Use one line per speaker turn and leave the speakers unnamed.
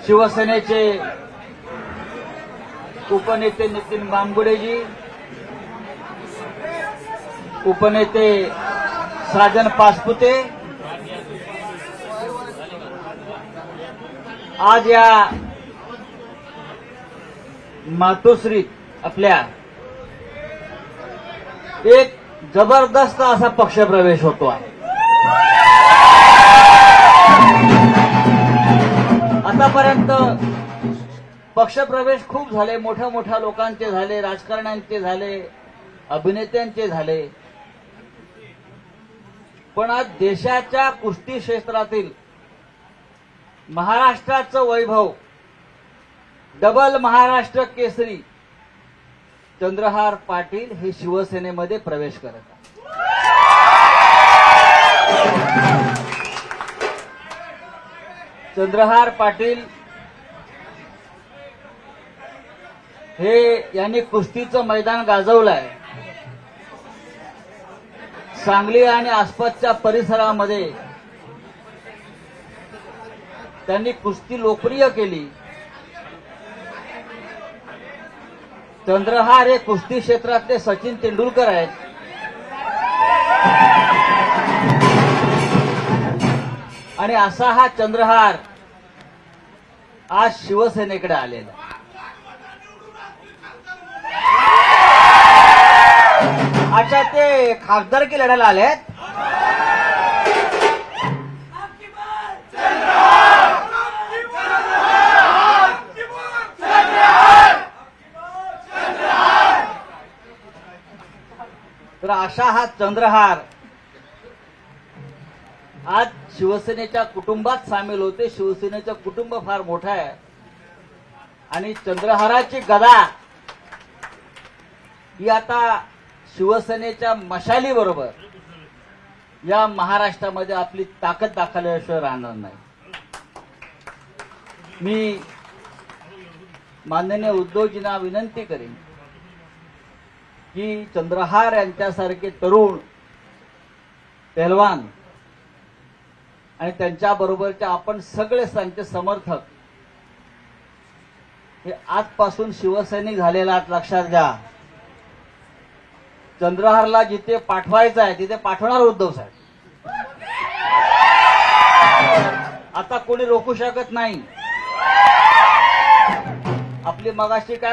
शिवसेनेचे उपनेते नितीन बांबुडेजी, उपनेते साजन पासपुते आज या मातोश्री आपल्या एक जबरदस्त असा पक्षप्रवेश होतो आहे। आतापर्यंत पक्षप्रवेश खूप झाले, मोठ्या मोठ्या लोकांचे झाले, राजकारण्यांचे झाले, अभिनेत्यांचे झाले, पण आज देशाच्या कुस्ती क्षेत्रातील महाराष्ट्राचं वैभव, डबल महाराष्ट्र केसरी चंद्रहार पाटील हे शिवसेनेमध्ये प्रवेश करत आहेत। चंद्रहार पाटील हे यांनी कुस्तीचं मैदान गाजवलंय। सांगली आणि आसपासच्या परिसरामध्ये त्यांनी कुस्ती लोकप्रिय केली। चंद्रहार हे कुस्ती क्षेत्रातले सचिन तेंडुलकर आहेत आणि असा हा चंद्रहार आज शिवसेनेकडे आलेला। अच्छा, ते खासदारकी लढायला आलेत। तर अशा हा चंद्रहार आज शिवसेनेच्या कुटुंबात सामील होते। शिवसेनेचं कुटुंब फार मोठं आहे आणि चंद्रहाराची गदा ही आता शिवसेनेच्या मशालीबरोबर या महाराष्ट्रामध्ये आपली ताकद दाखवल्याशिवाय राहणार नाही। मी माननीय उद्धवजींना विनंती करेन की चंद्रहार यांच्यासारखे तरुण पहलवान आणि त्यांच्याबरोबरचे आपण सगळे त्यांचे समर्थक हे आजपासून शिवसैनिक झालेला आहात, लक्षात घ्या। चंद्रहारला जिथे पाठवायचं आहे तिथे पाठवणार उद्धव साहेब, आता कोणी रोखू शकत नाही। आपली मगाशी काय